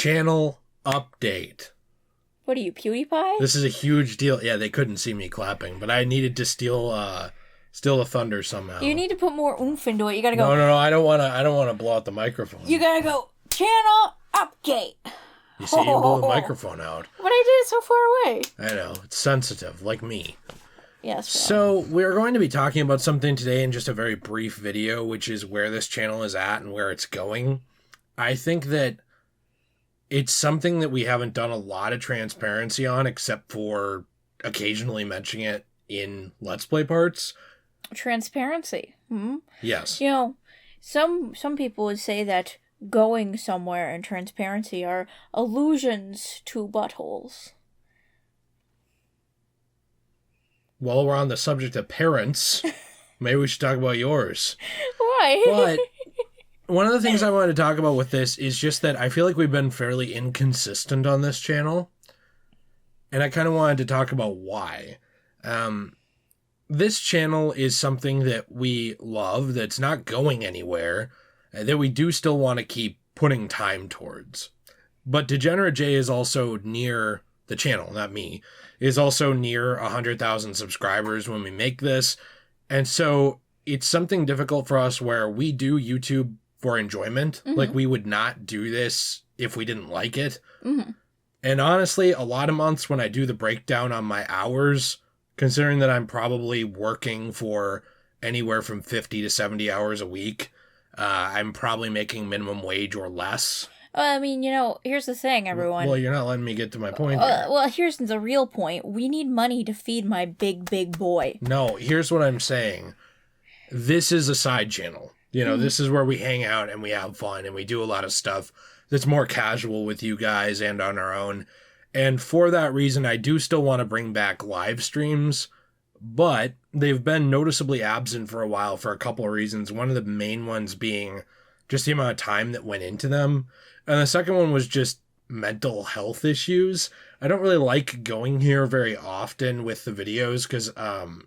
Channel update. What are you, PewDiePie? This is a huge deal. Yeah, they couldn't see me clapping, but I needed to steal the thunder somehow. You need to put more oomph into it. You gotta go. No. I don't want to blow out the microphone. You gotta go. Channel update. You see, you blew the microphone out. But I did it so far away. I know. It's sensitive, like me. Yes. So, we're going to be talking about something today in just a very brief video, which is where this channel is at and where it's going. I think that it's something that we haven't done a lot of transparency on, except for occasionally mentioning it in Let's Play parts. Transparency. Hmm? Yes. You know, some people would say that going somewhere and transparency are allusions to buttholes. While we're on the subject of parents, maybe we should talk about yours. Why? But one of the things I wanted to talk about with this is just that I feel like we've been fairly inconsistent on this channel. And I kind of wanted to talk about why. This channel is something that we love, that's not going anywhere, that we do still want to keep putting time towards. But Degenerate J is also near the channel, not me, is also near 100,000 subscribers when we make this. And so it's something difficult for us where we do YouTube for enjoyment. Mm-hmm. Like, we would not do this if we didn't like it. Mm-hmm. And honestly, a lot of months when I do the breakdown on my hours, considering that I'm probably working for anywhere from 50 to 70 hours a week, I'm probably making minimum wage or less. I mean, here's the thing, everyone. Well, you're not letting me get to my point here. Well, here's the real point. We need money to feed my big boy. No, here's what I'm saying. This is a side channel. This is where we hang out and we have fun and we do a lot of stuff that's more casual with you guys and on our own. And for that reason, I do still want to bring back live streams, but they've been noticeably absent for a while for a couple of reasons. One of the main ones being just the amount of time that went into them. And the second one was just mental health issues. I don't really like going here very often with the videos because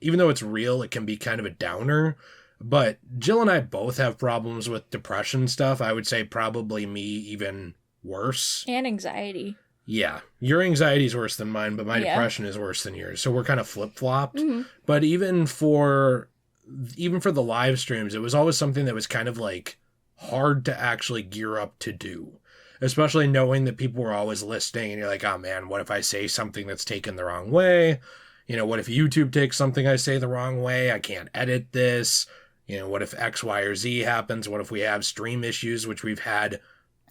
even though it's real, it can be kind of a downer. But Jill and I both have problems with depression stuff. I would say probably me even worse. And anxiety. Yeah, your anxiety is worse than mine, but my depression is worse than yours. So we're kind of flip-flopped. Mm-hmm. But even for the live streams, it was always something that was kind of like hard to actually gear up to do. Especially knowing that people were always listening and you're like, oh man, what if I say something that's taken the wrong way? What if YouTube takes something I say the wrong way? I can't edit this. What if X, Y, or Z happens? What if we have stream issues, which we've had,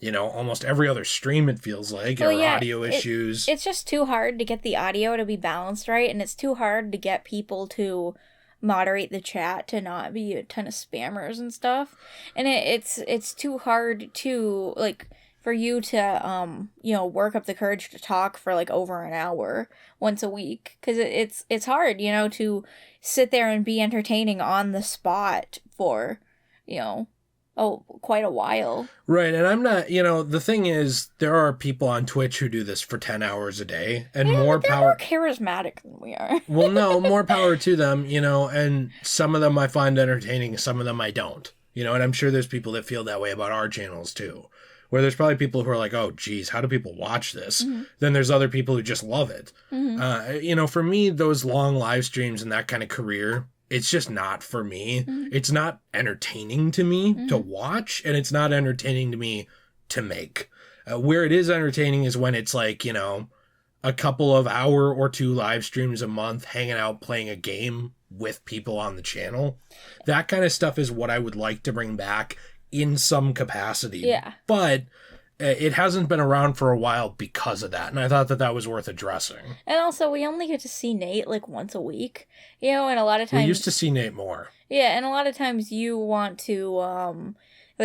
almost every other stream, it feels like, or audio issues. It's just too hard to get the audio to be balanced right, and it's too hard to get people to moderate the chat to not be a ton of spammers and stuff. And it's too hard to, like, for you to, work up the courage to talk for, like, over an hour once a week. Because it's hard, to sit there and be entertaining on the spot for, quite a while. Right, and I'm not, the thing is, there are people on Twitch who do this for 10 hours a day, and they're more charismatic than we are. Well, no, more power to them, and some of them I find entertaining, some of them I don't. And I'm sure there's people that feel that way about our channels, too. Where there's probably people who are like, oh, geez, how do people watch this? Mm-hmm. Then there's other people who just love it. Mm-hmm. For me, those long live streams and that kind of career, it's just not for me. Mm-hmm. It's not entertaining to me to watch, and it's not entertaining to me to make. Where it is entertaining is when it's like, a couple of hour or two live streams a month, hanging out, playing a game with people on the channel. That kind of stuff is what I would like to bring back in some capacity. Yeah. But it hasn't been around for a while because of that, and I thought that was worth addressing. And also, we only get to see Nate, like, once a week, and a lot of times... We used to see Nate more. Yeah, and a lot of times you want to,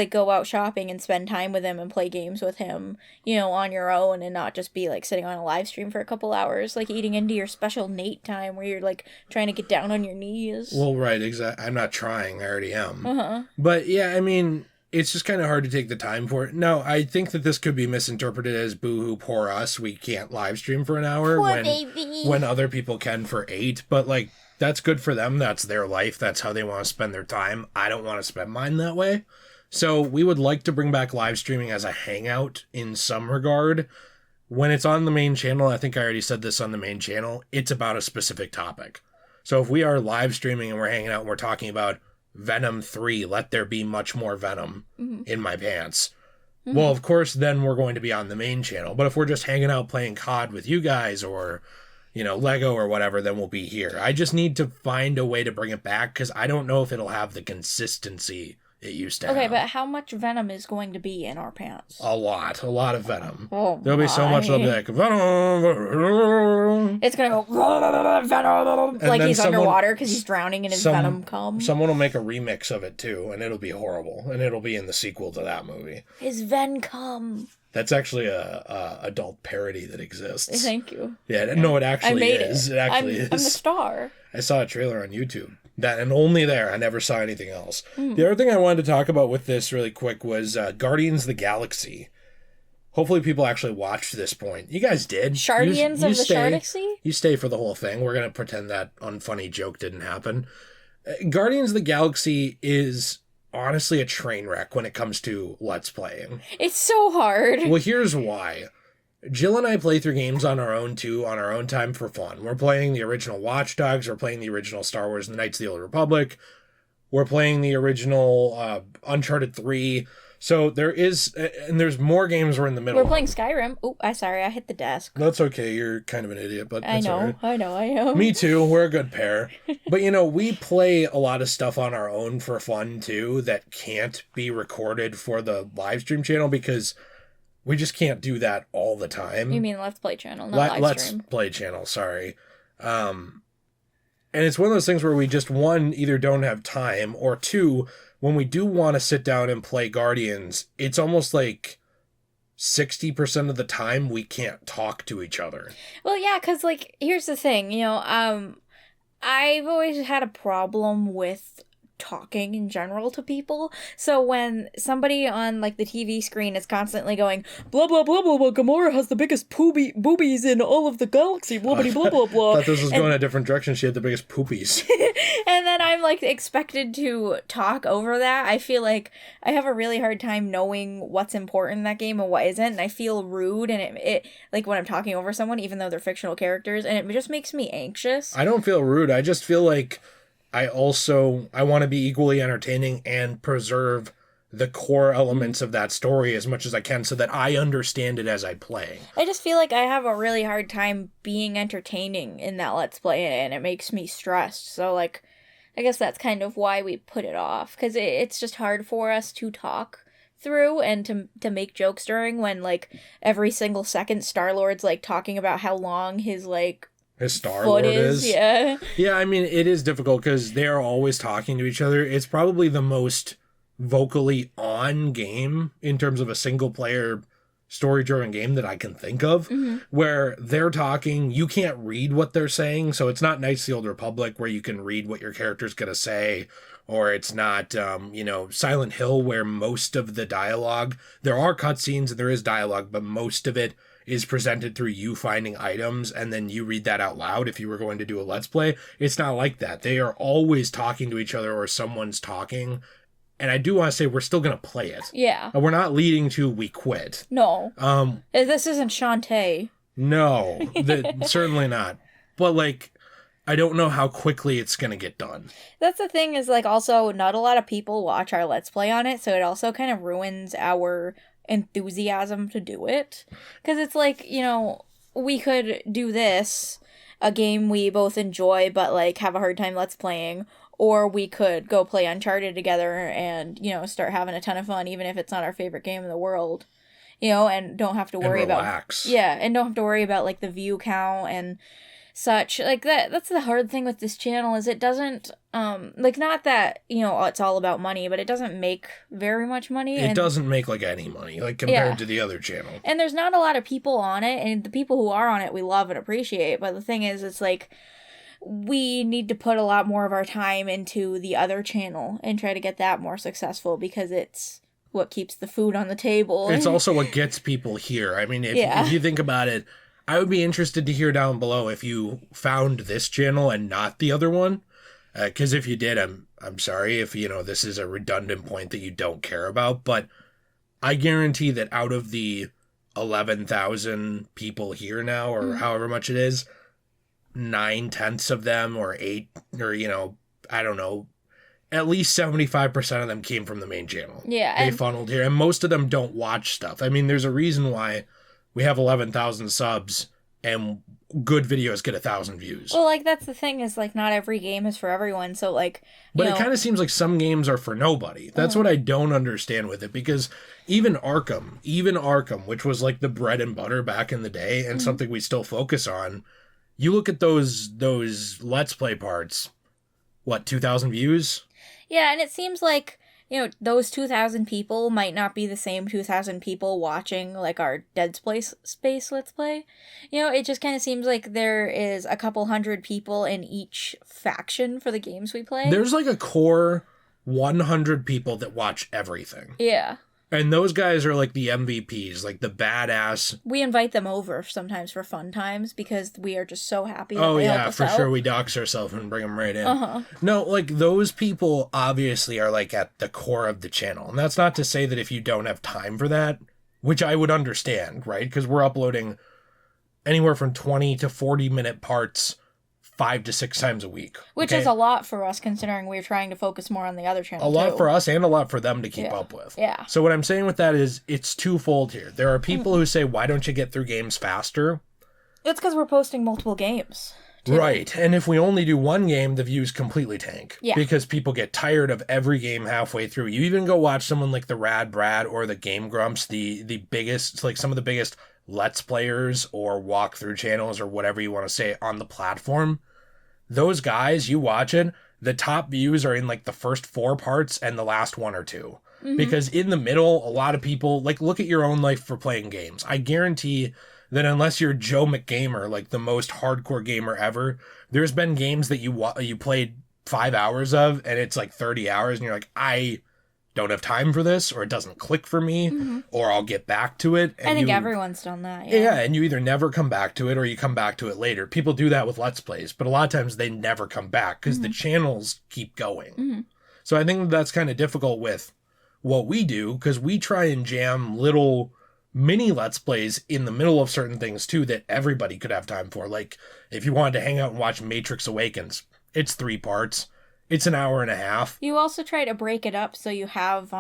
go out shopping and spend time with him and play games with him, on your own, and not just be, like, sitting on a live stream for a couple hours, like, eating into your special Nate time where you're, like, trying to get down on your knees. Well, right, exactly. I'm not trying. I already am. Uh-huh. But, yeah, I mean... It's just kind of hard to take the time for it. No, I think that this could be misinterpreted as boo-hoo, poor us. We can't live stream for an hour when other people can for 8. But, like, that's good for them. That's their life. That's how they want to spend their time. I don't want to spend mine that way. So we would like to bring back live streaming as a hangout in some regard. When it's on the main channel, I think I already said this on the main channel, it's about a specific topic. So if we are live streaming and we're hanging out and we're talking about Venom 3, let there be much more Venom in my pants. Well, of course, then we're going to be on the main channel. But if we're just hanging out playing COD with you guys or, Lego or whatever, then we'll be here. I just need to find a way to bring it back because I don't know if it'll have the consistency it used to have. Okay, but how much Venom is going to be in our pants? A lot of Venom. Oh, There'll be so much they'll be like, Venom! It's going to go, Venom! Like he's underwater because he's drowning in his Venom cum. Someone will make a remix of it too, and it'll be horrible. And it'll be in the sequel to that movie. His Ven cum. That's actually a adult parody that exists. Thank you. Yeah, no, it actually is. It actually is. I'm the star. I saw a trailer on YouTube. That and only there. I never saw anything else. The other thing I wanted to talk about with this really quick was Guardians of the Galaxy. Hopefully people actually watched this point. You guys did. Shardians of the Shardixy? You stay for the whole thing. We're going to pretend that unfunny joke didn't happen. Guardians of the Galaxy is honestly a train wreck when it comes to Let's Playing. It's so hard. Well, here's why. Jill and I play through games on our own, too, on our own time for fun. We're playing the original Watch Dogs. We're playing the original Star Wars and the Knights of the Old Republic. We're playing the original Uncharted 3. So there is, and there's more games we're in the middle. We're playing Skyrim. Oh, sorry, I hit the desk. That's okay. You're kind of an idiot, but I know, all right. I know, I am. Me too. We're a good pair. But, we play a lot of stuff on our own for fun, too, that can't be recorded for the live stream channel because we just can't do that all the time. You mean Let's Play channel, not live stream. Let's Play channel, sorry. And it's one of those things where we just, one, either don't have time, or two, when we do want to sit down and play Guardians, it's almost like 60% of the time we can't talk to each other. Well, yeah, because, here's the thing, I've always had a problem with talking in general to people. So when somebody on the TV screen is constantly going blah blah blah blah blah, Gamora has the biggest boobies in all of the galaxy, blah blah blah blah blah. I thought this was going a different direction. She had the biggest poopies. And then I'm expected to talk over that. I feel like I have a really hard time knowing what's important in that game and what isn't, and I feel rude and it when I'm talking over someone, even though they're fictional characters, and it just makes me anxious. I don't feel rude. I just feel like I want to be equally entertaining and preserve the core elements of that story as much as I can so that I understand it as I play. I just feel like I have a really hard time being entertaining in that Let's Play, and it makes me stressed. So, I guess that's kind of why we put it off, because it's just hard for us to talk through and to make jokes during when, every single second Star-Lord's, talking about how long his Star-Lord is. Yeah. Yeah, I mean, it is difficult because they are always talking to each other. It's probably the most vocally on game in terms of a single-player story-driven game that I can think of, where they're talking, you can't read what they're saying, so it's not Knights of the Old Republic where you can read what your character's going to say, or it's not, Silent Hill where most of the dialogue, there are cutscenes and there is dialogue, but most of it is presented through you finding items and then you read that out loud if you were going to do a Let's Play. It's not like that. They are always talking to each other or someone's talking. And I do want to say we're still going to play it. Yeah. We're not leading to we quit. No. This isn't Shantae. No, certainly not. But I don't know how quickly it's going to get done. That's the thing is also not a lot of people watch our Let's Play on it. So it also kind of ruins our enthusiasm to do it, because it's we could do this, a game we both enjoy but have a hard time Let's Playing, or we could go play Uncharted together and start having a ton of fun even if it's not our favorite game in the world, and don't have to worry about and don't have to worry about the view count and such that's the hard thing with this channel is it doesn't not that it's all about money, but it doesn't make very much money. It doesn't make any money compared to the other channel, and there's not a lot of people on it, and the people who are on it we love and appreciate, but the thing is it's we need to put a lot more of our time into the other channel and try to get that more successful because it's what keeps the food on the table. It's also what gets people here. I mean, if you think about it, I would be interested to hear down below if you found this channel and not the other one. Because if you did, I'm sorry if, this is a redundant point that you don't care about, but I guarantee that out of the 11,000 people here now, or however much it is, 9/10 of them, or 8, or, I don't know, at least 75% of them came from the main channel. Yeah. They funneled here, and most of them don't watch stuff. I mean, there's a reason why we have 11,000 subs and good videos get 1,000 views. Well, like, that's the thing is, like, not every game is for everyone, so, like, But it kind of seems like some games are for nobody. That's what I don't understand with it, because even Arkham, which was, like, the bread and butter back in the day, and something we still focus on, you look at those Let's Play parts, 2,000 views? Yeah, and it seems like, those 2,000 people might not be the same 2,000 people watching, like, our Dead Space Let's Play. It just kind of seems like there is a couple hundred people in each faction for the games we play. There's, like, a core 100 people that watch everything. Yeah. And those guys are, like, the MVPs, like, the badass. We invite them over sometimes for fun times because we are just so happy that they help us for out. sure. We dox ourselves and bring them right in. No, like, those people obviously are, like, at the core of the channel. And that's not to say that if you don't have time for that, which I would understand, right? Because we're uploading anywhere from 20 to 40-minute parts 5 to 6 times a week. Which is a lot for us, considering we're trying to focus more on the other channel, A lot for us and a lot for them to keep up with. Yeah. So what I'm saying with that is it's twofold here. There are people who say, why don't you get through games faster? It's because we're posting multiple games, too. Right. And if we only do one game, the views completely tank. Yeah. Because people get tired of every game halfway through. You even go watch someone like the Rad Brad or the Game Grumps, the biggest, like some of the biggest Let's Players or walkthrough channels or whatever you want to say on the platform. Those guys, you watch it, the top views are in like the first 4 parts and the last 1 or 2. Because in the middle, a lot of people, like, look at your own life for playing games. I guarantee that unless you're Joe McGamer, like the most hardcore gamer ever, there's been games that you played 5 hours of and it's like 30 hours and you're like, I don't have time for this, or it doesn't click for me, or I'll get back to it. And I think everyone's done that. Yeah, and you either never come back to it or you come back to it later. People do that with Let's Plays, but a lot of times they never come back because the channels keep going. So I think that's kind of difficult with what we do, because we try and jam little mini Let's Plays in the middle of certain things too that everybody could have time for. Like if you wanted to hang out and watch Matrix Awakens, it's 3 parts. It's an hour and a half. You also try to break it up so you have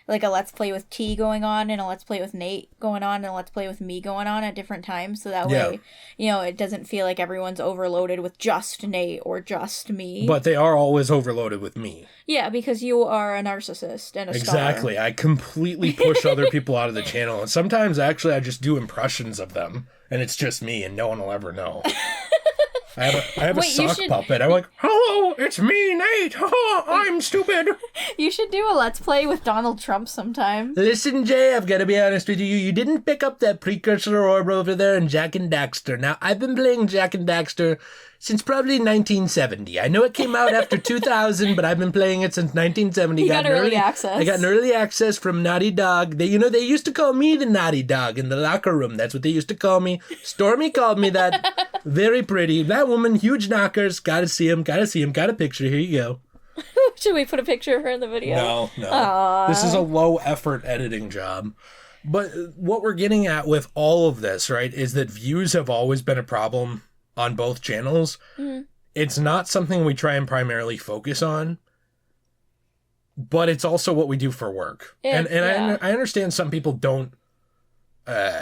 like a Let's Play with T going on and a Let's Play with Nate going on and a Let's Play with me going on at different times, so that way, it doesn't feel like everyone's overloaded with just Nate or just me. But they are always overloaded with me. Yeah, because you are a narcissist and a star. Exactly. I completely push other people out of the channel, and sometimes actually I just do impressions of them, and it's just me, and no one will ever know. I have a sock puppet. I'm like, hello, it's me, Nate. I'm stupid. You should do a Let's Play with Donald Trump sometime. Listen, Jay, I've got to be honest with you. You didn't pick up that precursor orb over there in Jak and Daxter. Now, I've been playing Jak and Daxter since probably 1970. I know it came out after 2000, but I've been playing it since 1970. You got early access. I got an early access from Naughty Dog. They used to call me the Naughty Dog in the locker room. That's what they used to call me. Stormy called me that. Very pretty. That woman, huge knockers. Gotta see him. Got a picture. Here you go. Should we put a picture of her in the video? No. Aww. This is a low effort editing job. But what we're getting at with all of this, right, is that views have always been a problem on both channels. It's not something we try and primarily focus on, but it's also what we do for work. I understand some people don't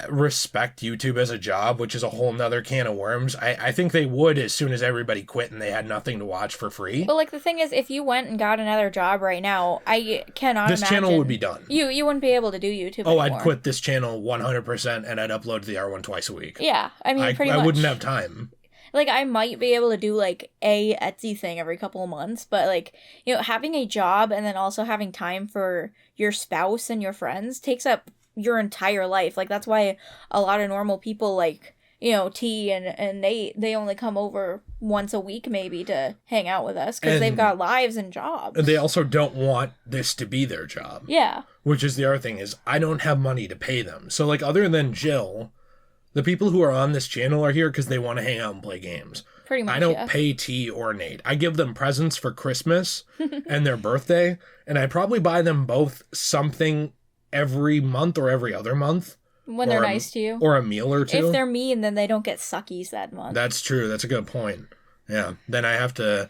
respect YouTube as a job, which is a whole nother can of worms. I think they would as soon as everybody quit and they had nothing to watch for free. But like the thing is, if you went and got another job right now, I cannot this imagine channel would be done. You wouldn't be able to do YouTube anymore. anymore. I'd quit this channel 100% and I'd upload to the R1 twice a week. Yeah, I mean, pretty much. I wouldn't have time. Like, I might be able to do, like, a Etsy thing every couple of months, but, like, having a job and then also having time for your spouse and your friends takes up your entire life. Like, that's why a lot of normal people, like, T and Nate, they only come over once a week maybe to hang out with us because they've got lives and jobs. And they also don't want this to be their job. Yeah. Which is the other thing, is I don't have money to pay them. So, like, other than Jill, the people who are on this channel are here because they want to hang out and play games. Pretty much, I don't yeah. pay T or Nate. I give them presents for Christmas and their birthday, and I probably buy them both something every month or every other month. When they're nice to you. Or a meal or two. If they're mean, then they don't get suckies that month. That's true. That's a good point. Yeah. Then I have to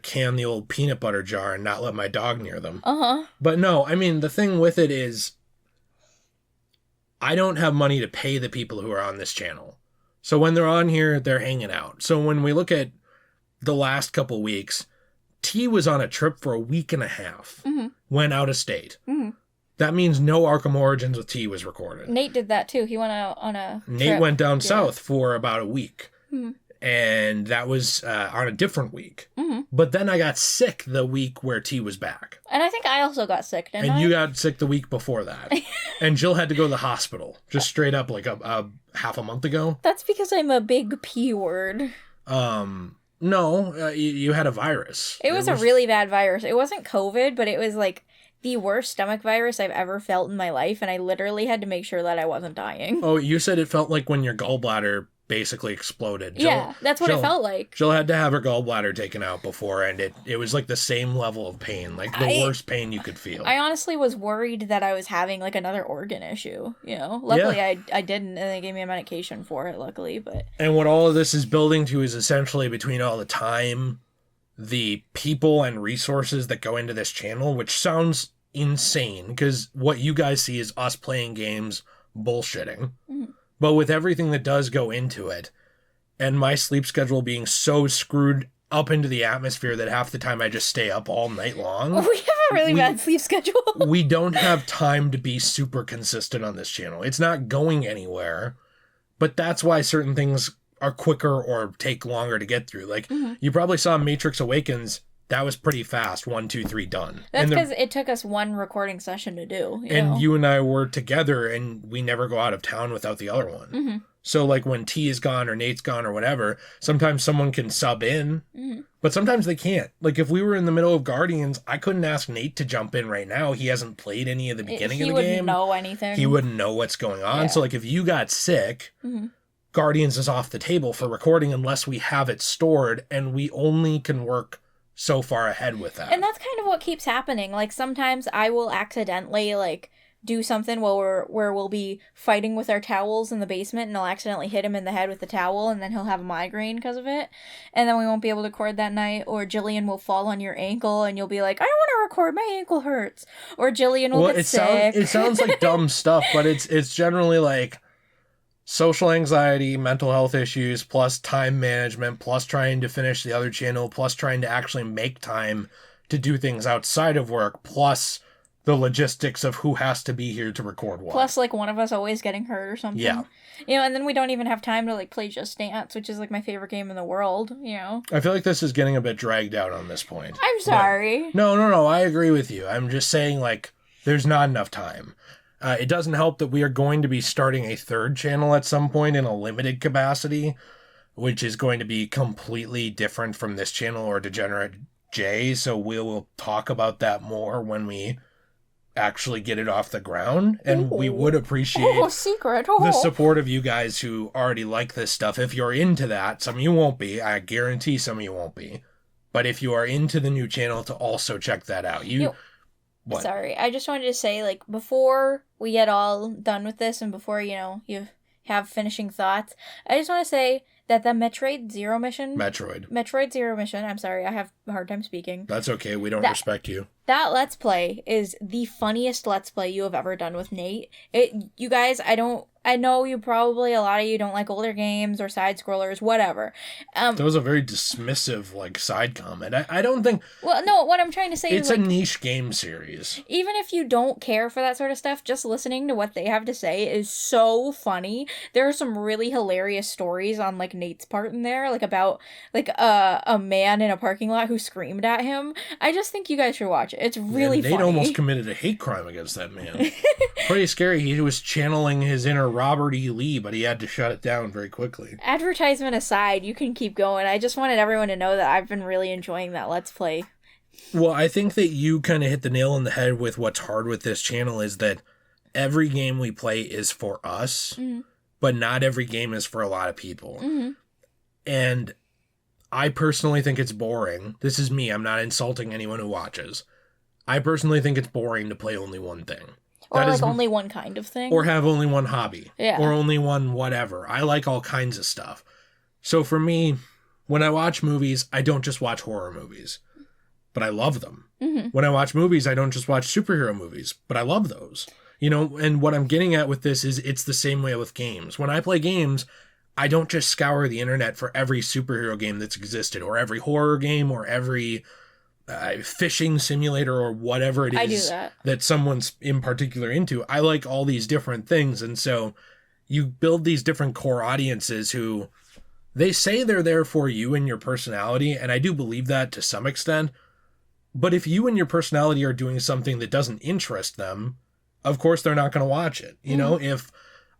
can the old peanut butter jar and not let my dog near them. Uh-huh. But no, I mean, the thing with it is I don't have money to pay the people who are on this channel. So when they're on here, they're hanging out. So when we look at the last couple weeks, T was on a trip for a week and a half. Went out of state. That means no Arkham Origins with T was recorded. Nate did that too. He went out on a Nate trip. went down south for about a week. And that was on a different week. But then I got sick the week where T was back. And I think I also got sick, didn't I? And you got sick the week before that. And Jill had to go to the hospital, just straight up like a half a month ago. That's because I'm a big P word. No, you had a virus. It was a really bad virus. It wasn't COVID, but it was like the worst stomach virus I've ever felt in my life, and I literally had to make sure that I wasn't dying. Oh, you said it felt like when your gallbladder basically exploded. Yeah, that's what it felt like. Jill had to have her gallbladder taken out before, and it was like the same level of pain, like the worst pain you could feel. I honestly was worried that I was having like another organ issue, you know? Luckily, I didn't, and they gave me a medication for it, luckily, but... And what all of this is building to is essentially between all the time, the people and resources that go into this channel, which sounds insane, because what you guys see is us playing games bullshitting. But with everything that does go into it, and my sleep schedule being so screwed up into the atmosphere that half the time I just stay up all night long. We have a really bad sleep schedule. We don't have time to be super consistent on this channel. It's not going anywhere, but that's why certain things are quicker or take longer to get through. Like, you probably saw Matrix Awakens. That was pretty fast. 1, 2, 3, done. That's because it took us one recording session to do. You and I were together, and we never go out of town without the other one. So, like, when T is gone or Nate's gone or whatever, sometimes someone can sub in, but sometimes they can't. Like, if we were in the middle of Guardians, I couldn't ask Nate to jump in right now. He hasn't played any of the beginning of the game. He wouldn't know anything. He wouldn't know what's going on. Yeah. So, like, if you got sick... Guardians is off the table for recording unless we have it stored, and we only can work so far ahead with that. And that's kind of what keeps happening. Like, sometimes I will accidentally, like, do something where we'll be fighting with our towels in the basement, and I'll accidentally hit him in the head with the towel, and then he'll have a migraine because of it, and then we won't be able to record that night. Or Jillian will fall on your ankle, and you'll be like, I don't want to record, my ankle hurts. Or Jillian will get sick. It sounds like dumb stuff, but it's generally like social anxiety, mental health issues, plus time management, plus trying to finish the other channel, plus trying to actually make time to do things outside of work, plus the logistics of who has to be here to record what. Plus, like, one of us always getting hurt or something. Yeah. You know, and then we don't even have time to, like, play Just Dance, which is, like, my favorite game in the world, you know? I feel like this is getting a bit dragged out on this point. I'm sorry. No, I agree with you. I'm just saying, like, there's not enough time. It doesn't help that we are going to be starting a third channel at some point in a limited capacity, which is going to be completely different from this channel or Degenerate J, so we'll talk about that more when we actually get it off the ground, and we would appreciate the support of you guys who already like this stuff. If you're into that, some of you won't be, I guarantee some of you won't be, but if you are into the new channel, to also check that out. What? Sorry, I just wanted to say, like, before we get all done with this and before, you know, you have finishing thoughts, I just want to say that the Metroid Zero mission, I'm sorry, I have a hard time speaking. That's okay, we don't respect you. That Let's Play is the funniest Let's Play you have ever done with Nate. You guys, I know you probably, a lot of you don't like older games or side-scrollers, whatever. That was a very dismissive, like, side comment. I don't think... Well, no, what I'm trying to say is, it's a niche game series. Even if you don't care for that sort of stuff, just listening to what they have to say is so funny. There are some really hilarious stories on, like, Nate's part in there, like, about, like, a man in a parking lot who screamed at him. I just think you guys should watch it. It's really funny. Nate almost committed a hate crime against that man. Pretty scary. He was channeling his inner Robert E. Lee, but he had to shut it down very quickly. Advertisement aside, you can keep going. I just wanted everyone to know that I've been really enjoying that Let's Play. Well, I think that you kind of hit the nail on the head with what's hard with this channel is that every game we play is for us, but not every game is for a lot of people. And I personally think it's boring. This is me. I'm not insulting anyone who watches. I personally think it's boring to play only one thing. Or like only one kind of thing. Or have only one hobby. Yeah. Or only one whatever. I like all kinds of stuff. So for me, when I watch movies, I don't just watch horror movies. But I love them. Mm-hmm. When I watch movies, I don't just watch superhero movies. But I love those. You know, and what I'm getting at with this is it's the same way with games. When I play games, I don't just scour the internet for every superhero game that's existed, or every horror game, or every fishing simulator, or whatever it is that someone's in particular into. I like all these different things, and so you build these different core audiences who they say they're there for you and your personality, and I do believe that to some extent. But if you and your personality are doing something that doesn't interest them, of course they're not going to watch it. You know, if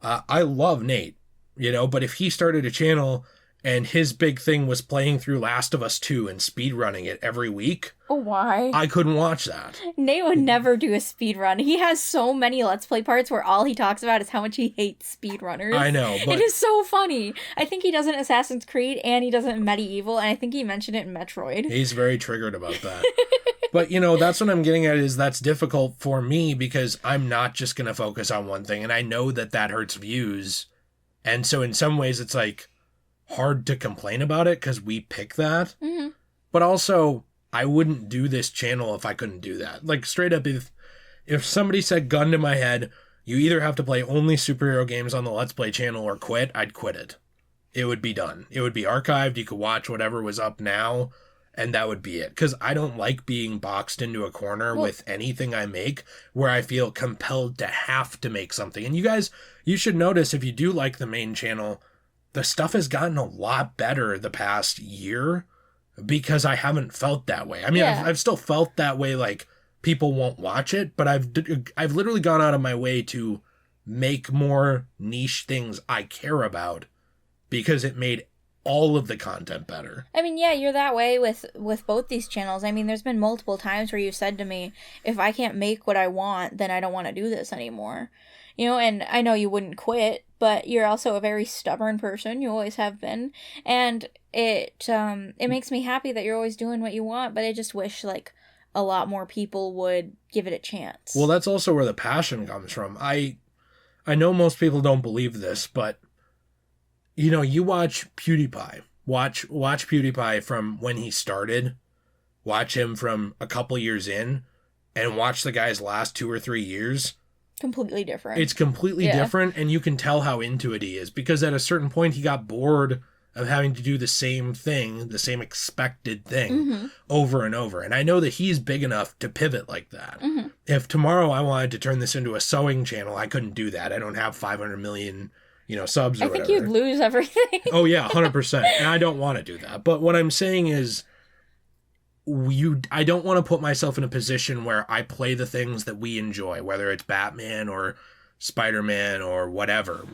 I love Nate, you know, but if he started a channel and his big thing was playing through Last of Us 2 and speedrunning it every week, why? I couldn't watch that. Nate would never do a speedrun. He has so many Let's Play parts where all he talks about is how much he hates speedrunners. I know, but it is so funny. I think he does it in Assassin's Creed and he does it in Medieval, and I think he mentioned it in Metroid. He's very triggered about that. But, you know, that's what I'm getting at is that's difficult for me because I'm not just going to focus on one thing. And I know that that hurts views. And so in some ways it's like hard to complain about it because we pick that. Mm-hmm. But also I wouldn't do this channel if I couldn't do that. Like straight up, if somebody said gun to my head, you either have to play only superhero games on the Let's Play channel or quit, I'd quit it. It would be done. It would be archived. You could watch whatever was up now. And that would be it. Because I don't like being boxed into a corner with anything I make where I feel compelled to have to make something. And you guys, you should notice if you do like the main channel, the stuff has gotten a lot better the past year because I haven't felt that way. I mean, I've still felt that way, like people won't watch it, but I've literally gone out of my way to make more niche things I care about because it made all of the content better. I mean, yeah, you're that way with both these channels. I mean, there's been multiple times where you've said to me, if I can't make what I want, then I don't want to do this anymore. You know, and I know you wouldn't quit, but you're also a very stubborn person. You always have been. And it makes me happy that you're always doing what you want, but I just wish, like, a lot more people would give it a chance. Well, that's also where the passion comes from. I know most people don't believe this, but you know, you watch PewDiePie. Watch PewDiePie from when he started. Watch him from a couple years in. And watch the guy's last 2 or 3 years. Completely different. It's completely different, and you can tell how into it he is. Because at a certain point, he got bored of having to do the same thing, the same expected thing, over and over. And I know that he's big enough to pivot like that. Mm-hmm. If tomorrow I wanted to turn this into a sewing channel, I couldn't do that. I don't have 500 million... subs or whatever. I think you'd lose everything. Oh, yeah, 100%. And I don't want to do that. But what I'm saying is, I don't want to put myself in a position where I play the things that we enjoy, whether it's Batman or Spider-Man or whatever,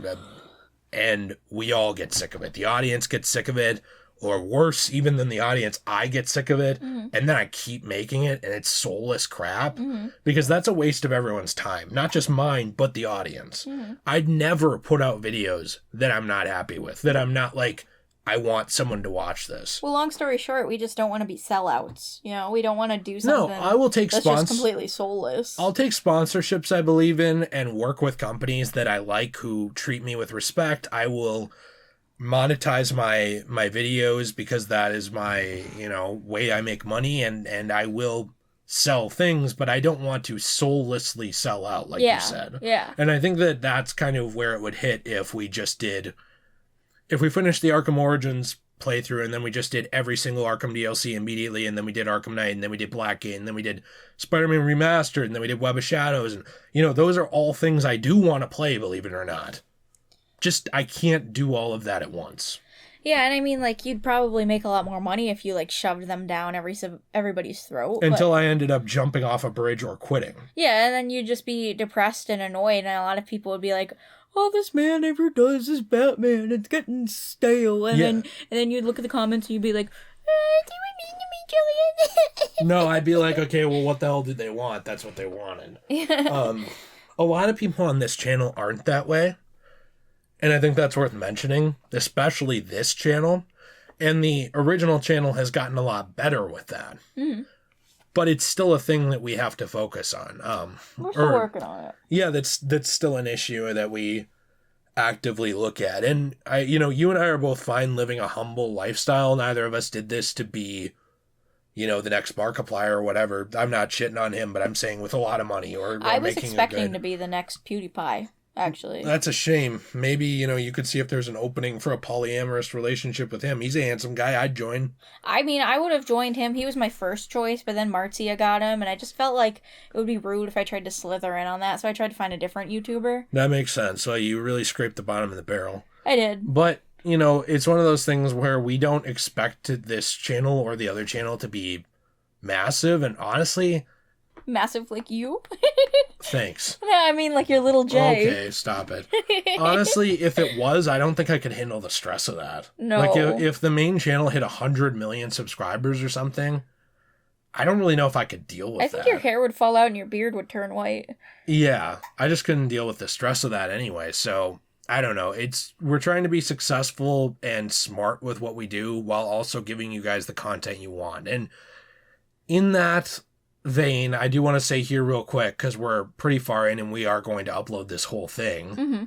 and we all get sick of it. The audience gets sick of it, or worse, even than the audience, I get sick of it, and then I keep making it, and it's soulless crap, because that's a waste of everyone's time. Not just mine, but the audience. I'd never put out videos that I'm not happy with, that I'm not like, I want someone to watch this. Well, long story short, we just don't want to be sellouts. You know, we don't want to do something I will take that's just completely soulless. I'll take sponsorships I believe in and work with companies that I like who treat me with respect. I will monetize my videos because that is my, way I make money, and I will sell things, but I don't want to soullessly sell out, like you said. Yeah. And I think that that's kind of where it would hit if we finished the Arkham Origins playthrough and then we just did every single Arkham DLC immediately, and then we did Arkham Knight, and then we did Blackgate, and then we did Spider-Man Remastered, and then we did Web of Shadows, and those are all things I do want to play, believe it or not. Just, I can't do all of that at once. Yeah, and I mean, like, you'd probably make a lot more money if you, like, shoved them down everybody's throat. Until I ended up jumping off a bridge or quitting. Yeah, and then you'd just be depressed and annoyed, and a lot of people would be like, all this man ever does is Batman, it's getting stale. And then you'd look at the comments and you'd be like, do we mean to be Julian? No, I'd be like, okay, well, what the hell did they want? That's what they wanted. Yeah. A lot of people on this channel aren't that way. And I think that's worth mentioning, especially this channel. And the original channel has gotten a lot better with that. Mm-hmm. But it's still a thing that we have to focus on. We're still working on it. Yeah, that's still an issue that we actively look at. And you and I are both fine living a humble lifestyle. Neither of us did this to be, the next Markiplier or whatever. I'm not shitting on him, but I'm saying with a lot of money or I was making expecting to be the next PewDiePie, actually. That's a shame. Maybe, you could see if there's an opening for a polyamorous relationship with him. He's a handsome guy. I'd join. I mean, I would have joined him. He was my first choice, but then Marzia got him, and I just felt like it would be rude if I tried to slither in on that, so I tried to find a different YouTuber. That makes sense. So you really scraped the bottom of the barrel. I did. But, it's one of those things where we don't expect this channel or the other channel to be massive, and honestly... Massive like you? Thanks. No, I mean like your little J. Okay, stop it. Honestly, if it was, I don't think I could handle the stress of that. No. Like, if the main channel hit 100 million subscribers or something, I don't really know if I could deal with that. I think your hair would fall out and your beard would turn white. Yeah, I just couldn't deal with the stress of that anyway, so... I don't know. We're trying to be successful and smart with what we do while also giving you guys the content you want. And in that vein, I do want to say here real quick, because we're pretty far in and we are going to upload this whole thing. Mm-hmm.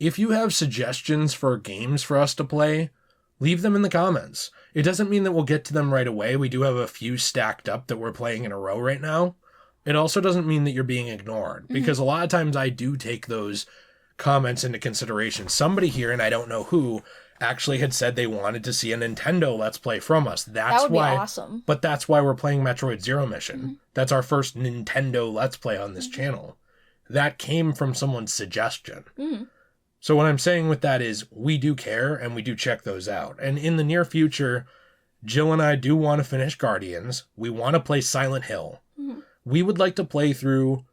If you have suggestions for games for us to play, leave them in the comments. It doesn't mean that we'll get to them right away. We do have a few stacked up that we're playing in a row right now. It also doesn't mean that you're being ignored, because a lot of times I do take those comments into consideration. Somebody here, and I don't know who, actually had said they wanted to see a Nintendo Let's Play from us. That would be awesome. But that's why we're playing Metroid Zero Mission. That's our first Nintendo Let's Play on this channel. That came from someone's suggestion. So what I'm saying with that is we do care and we do check those out. And in the near future, Jill and I do want to finish Guardians. We want to play Silent Hill. We would like to play through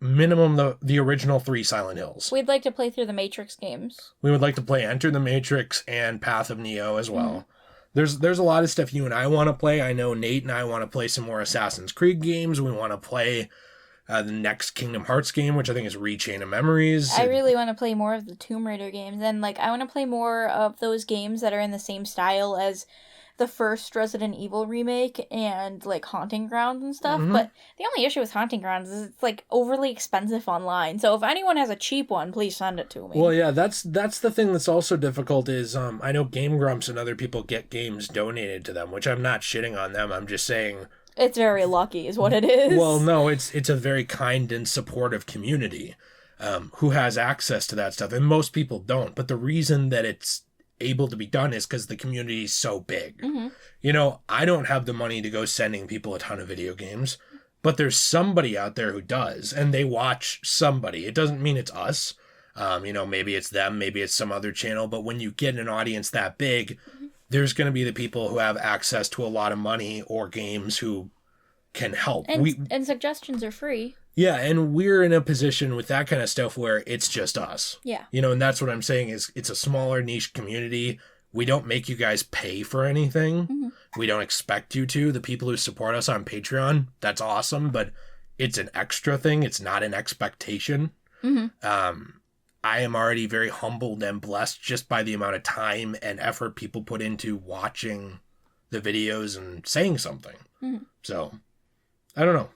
minimum the original 3 Silent Hills. We'd like to play through the Matrix games. We would like to play Enter the Matrix and Path of Neo as well. There's a lot of stuff you and I want to play. I know Nate and I want to play some more Assassin's Creed games. We want to play the next Kingdom Hearts game, which I think is Rechain of Memories. I really want to play more of the Tomb Raider games. And I want to play more of those games that are in the same style as the first Resident Evil remake and Haunting Grounds and stuff. But the only issue with Haunting Grounds is it's overly expensive online. So if anyone has a cheap one, please send it to me. Well, yeah, that's the thing that's also difficult is I know Game Grumps and other people get games donated to them, which I'm not shitting on them. I'm just saying it's very lucky is what it is. Well, no, it's a very kind and supportive community who has access to that stuff, and most people don't. But the reason that it's able to be done is because the community is so big. I don't have the money to go sending people a ton of video games, but there's somebody out there who does, and they watch somebody. It doesn't mean it's us. Maybe it's them, maybe it's some other channel, but when you get an audience that big, there's going to be the people who have access to a lot of money or games who can help. And suggestions are free. Yeah, and we're in a position with that kind of stuff where it's just us. Yeah. And that's what I'm saying is it's a smaller niche community. We don't make you guys pay for anything. We don't expect you to. The people who support us on Patreon, that's awesome, but it's an extra thing. It's not an expectation. I am already very humbled and blessed just by the amount of time and effort people put into watching the videos and saying something. So, I don't know.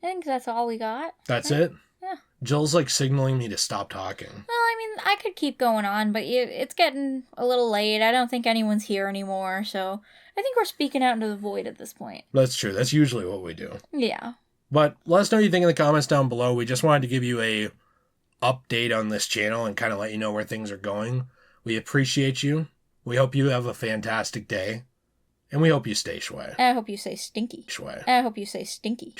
I think that's all we got. That's it? Yeah. Jill's signaling me to stop talking. Well, I mean, I could keep going on, but it's getting a little late. I don't think anyone's here anymore, so I think we're speaking out into the void at this point. That's true. That's usually what we do. Yeah. But let us know what you think in the comments down below. We just wanted to give you a update on this channel and kind of let you know where things are going. We appreciate you. We hope you have a fantastic day. And we hope you stay shway. I hope you say stinky. Shway. I hope you say stinky.